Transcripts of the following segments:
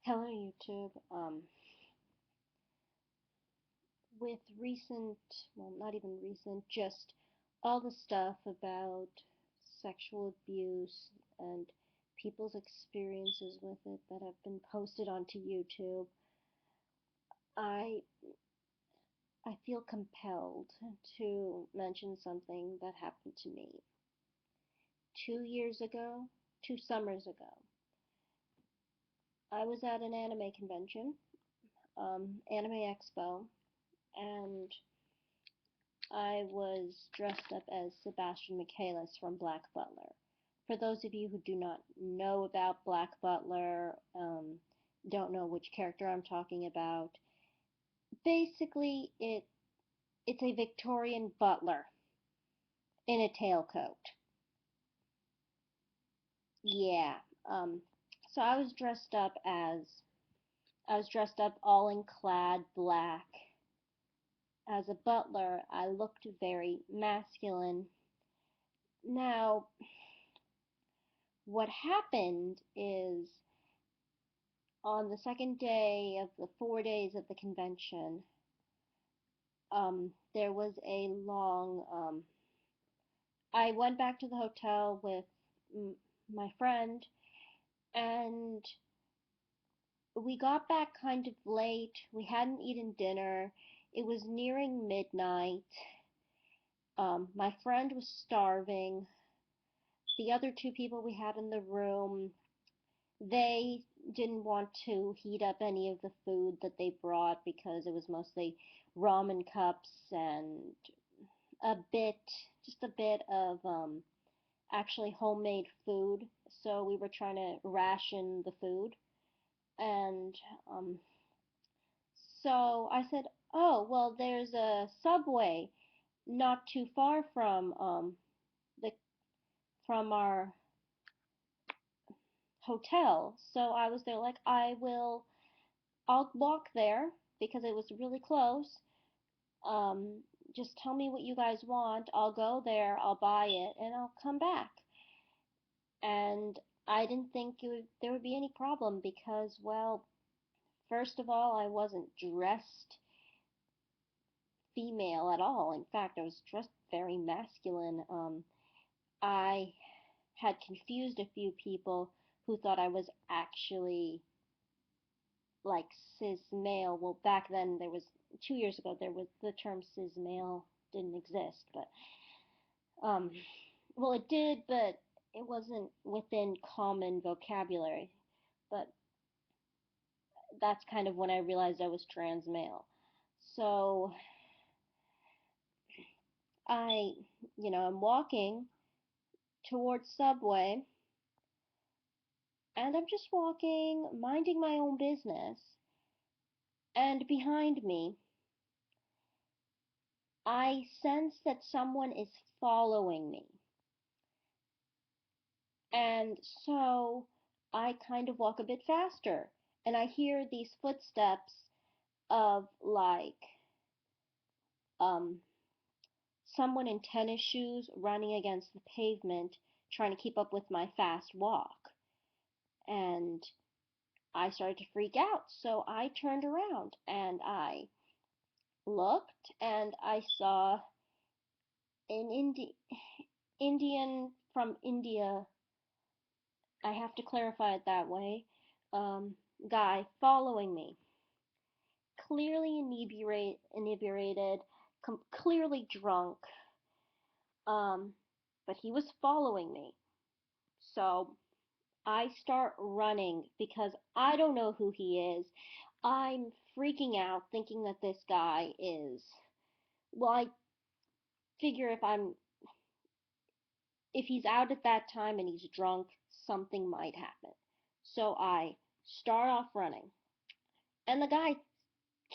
Hello, YouTube. With recent, well, not even recent, just all the stuff about sexual abuse and people's experiences with it that have been posted onto YouTube, I I feel compelled to mention something that happened to me 2 years ago, 2 summers ago. I was at an anime convention, Anime Expo, and I was dressed up as Sebastian Michealis from Black Butler. For those of you who do not know about Black Butler, don't know which character I'm talking about, basically it's a Victorian butler in a tailcoat. Yeah. So I was dressed up all in clad black. As a butler, I looked very masculine. Now, what happened is on the second day of the 4 days of the convention, there was a long. I went back to the hotel with my friend, and we got back kind of late. We hadn't eaten dinner. It was nearing midnight. My friend was starving. The other two people we had in the room, they didn't want to heat up any of the food that they brought because it was mostly ramen cups and a bit, just a bit of actually homemade food. So we were trying to ration the food. And so I said, oh, well, there's a Subway not too far the from our hotel. So I was there like, I'll walk there because it was really close. Um, just tell me what you guys want. I'll go there, I'll buy it, and I'll come back. And I didn't think there would be any problem because, well, first of all, I wasn't dressed female at all. In fact, I was dressed very masculine. I had confused a few people who thought I was actually like cis male. Well, back then there was 2 years ago there was the term cis male didn't exist, but um, well it did, but it wasn't within common vocabulary. But that's kind of when I realized I was trans male. So I, I'm walking towards Subway, and I'm just walking, minding my own business, and behind me I sense that someone is following me. And so I kind of walk a bit faster, and I hear these footsteps of like um, someone in tennis shoes running against the pavement, trying to keep up with my fast walk. And I started to freak out, so I turned around and I looked and I saw an Indian from India, I have to clarify it that way, guy following me, clearly inebriated, clearly drunk, um, but he was following me. So I start running because I don't know who he is. I'm freaking out, thinking that this guy is. Well, I figure if he's out at that time and he's drunk, something might happen. So I start off running, and the guy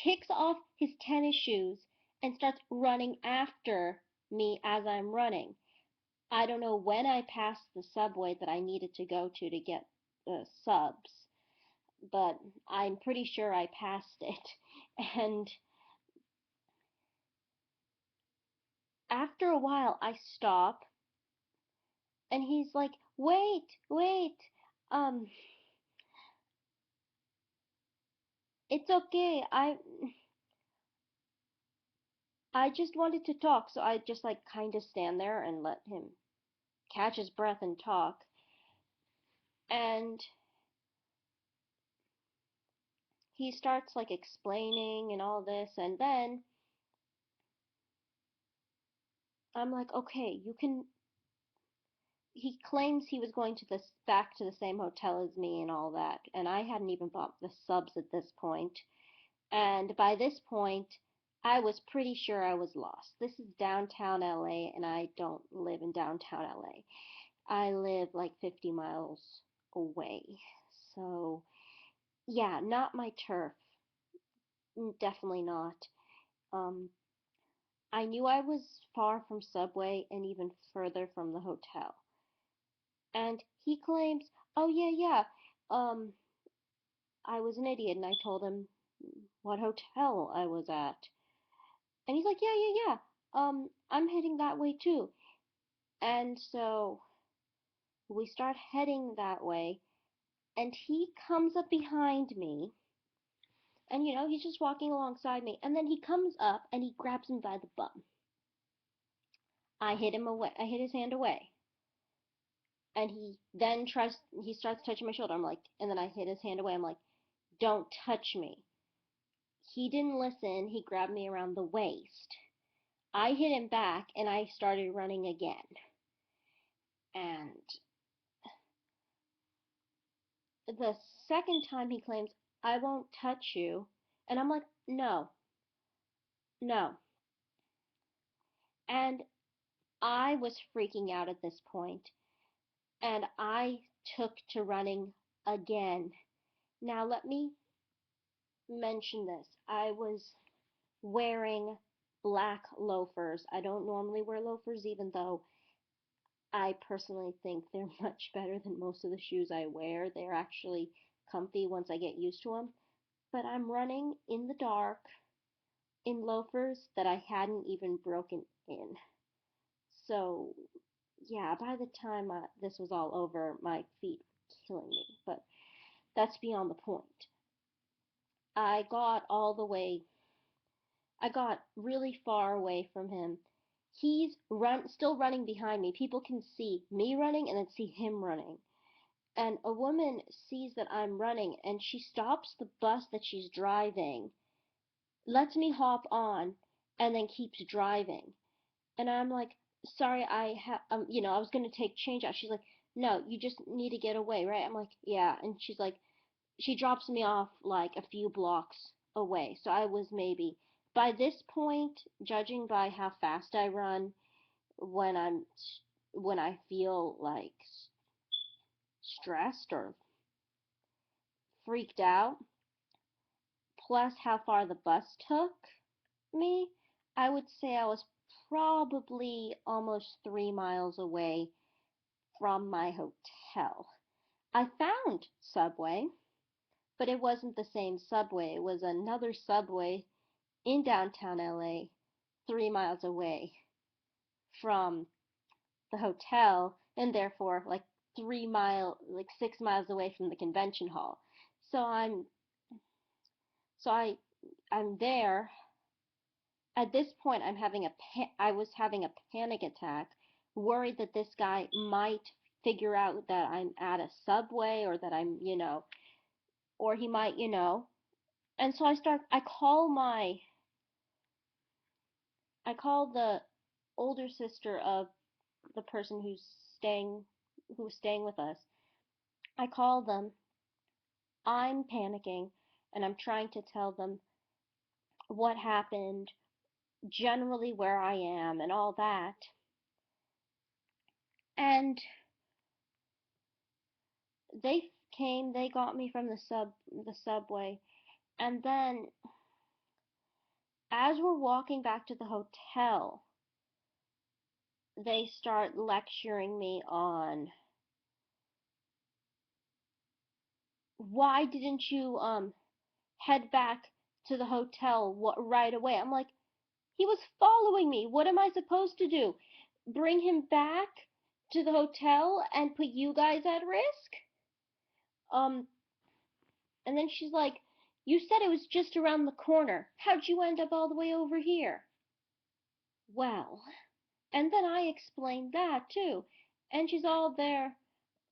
kicks off his tennis shoes and starts running after me as I'm running. I don't know when I passed the Subway that I needed to go to get the subs, but I'm pretty sure I passed it. And after a while, I stop, and he's like, "Wait, wait." Um, It's okay. I just wanted to talk, so I just like kind of stand there and let him catch his breath and talk. And he starts like explaining and all this, and then I'm like, okay, you can. He claims he was going to this back to the same hotel as me and all that, and I hadn't even bought the subs at this point. And by this point, I was pretty sure I was lost. This is downtown LA, and I don't live in downtown LA. I live like 50 miles away. So, yeah, not my turf. Definitely not. Um, I knew I was far from Subway and even further from the hotel. And he claims, oh, yeah, yeah, um, I was an idiot, and I told him what hotel I was at. And he's like, yeah, yeah, yeah, I'm heading that way too. And so we start heading that way, and he comes up behind me, and he's just walking alongside me, and then he comes up and he grabs me by the bum. I hit him away. I hit his hand away. And he starts touching my shoulder. I'm like, and then I hit his hand away. I'm like, don't touch me. He didn't listen. He grabbed me around the waist. I hit him back and I started running again. And the second time he claims, I won't touch you. And I'm like, no, no. And I was freaking out at this point, and I took to running again. Now, let me mention this. I was wearing black loafers. I don't normally wear loafers, even though I personally think they're much better than most of the shoes I wear. They're actually comfy once I get used to them. But I'm running in the dark in loafers that I hadn't even broken in. So, yeah, by the time this was all over, my feet were killing me. But that's beyond the point. I got all the way I got really far away from him. Still running behind me. People can see me running and then see him running. And a woman sees that I'm running and she stops the bus that she's driving, lets me hop on, and then keeps driving. And I'm like, sorry, I was gonna take change out. She's like, no, you just need to get away, right? I'm like, yeah. And she's like, she drops me off like a few blocks away. So I was maybe, by this point, judging by how fast I run when I feel like stressed or freaked out, plus how far the bus took me, I would say I was probably almost 3 miles away from my hotel. I found Subway, but it wasn't the same Subway. It was another Subway in downtown LA, 3 miles away from the hotel, and therefore like 6 miles away from the convention hall. So I'm there. At this point, I was having a panic attack, worried that this guy might figure out that I'm at a subway or that or he might. And so I call the older sister of the person who was staying with us. I call them. I'm panicking and I'm trying to tell them what happened, generally where I am and all that. And they got me from the subway. And then as we're walking back to the hotel, they start lecturing me on why didn't you head back to the hotel right away? I'm like, he was following me. What am I supposed to do? Bring him back to the hotel and put you guys at risk? Um, and then she's like, You said it was just around the corner. How'd you end up all the way over here? Well, and then I explained that too. And she's all there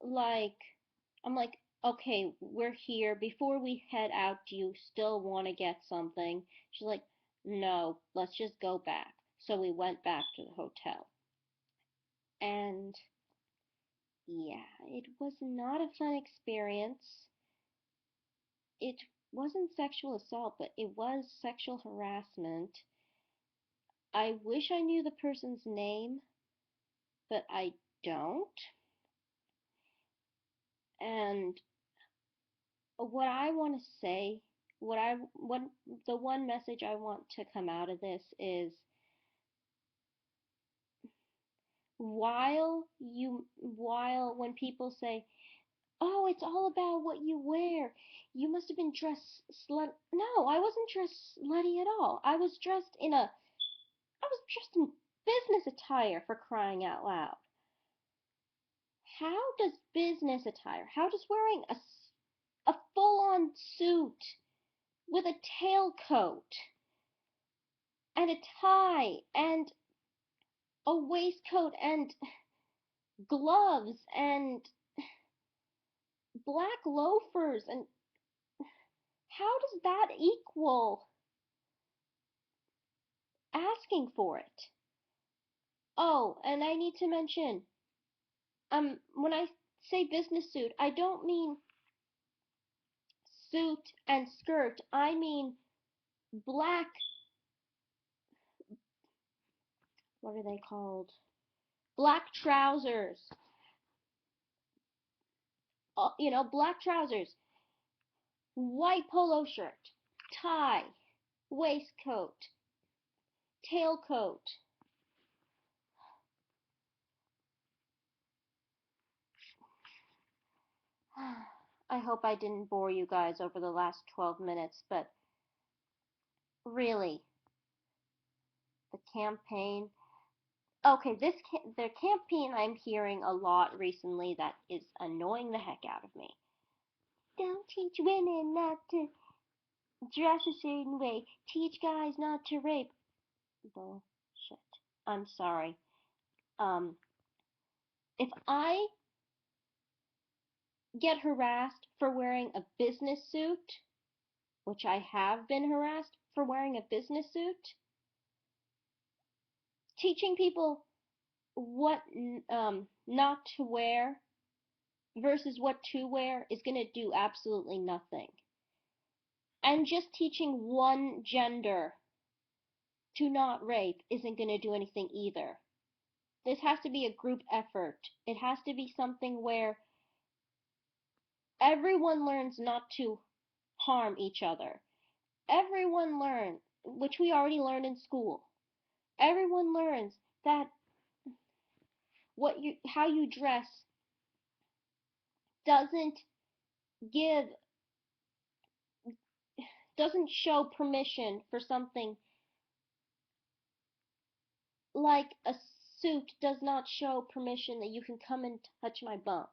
like, I'm like, okay, we're here. Before we head out, do you still want to get something? She's like, no, let's just go back. So we went back to the hotel. And yeah, it was not a fun experience. It wasn't sexual assault, but it was sexual harassment. I wish I knew the person's name, but I don't. And what I want to say, what the one message I want to come out of this is while when people say, "Oh, it's all about what you wear. You must have been dressed slut." No, I wasn't dressed slutty at all. I was dressed in business attire, for crying out loud. How does business attire, how does wearing a full-on suit with a tailcoat and a tie and a waistcoat and gloves and black loafers, and how does that equal asking for it? Oh, and I need to mention, when I say business suit, I don't mean suit and skirt. I mean black, what are they called? Black trousers. Black trousers, white polo shirt, tie, waistcoat, tailcoat. I hope I didn't bore you guys over the last 12 minutes, but really, the campaign. Okay, the campaign I'm hearing a lot recently that is annoying the heck out of me. Don't teach women not to dress a certain way. Teach guys not to rape. Bullshit. I'm sorry. If I get harassed for wearing a business suit, which I have been harassed for wearing a business suit, teaching people what not to wear versus what to wear is going to do absolutely nothing. And just teaching one gender to not rape isn't going to do anything either. This has to be a group effort. It has to be something where everyone learns not to harm each other. Everyone learns, which we already learned in school. Everyone learns that how you dress doesn't give doesn't show permission for something like a suit does not show permission that you can come and touch my bum.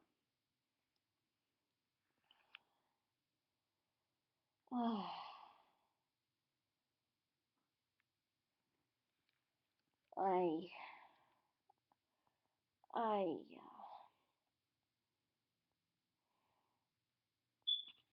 I I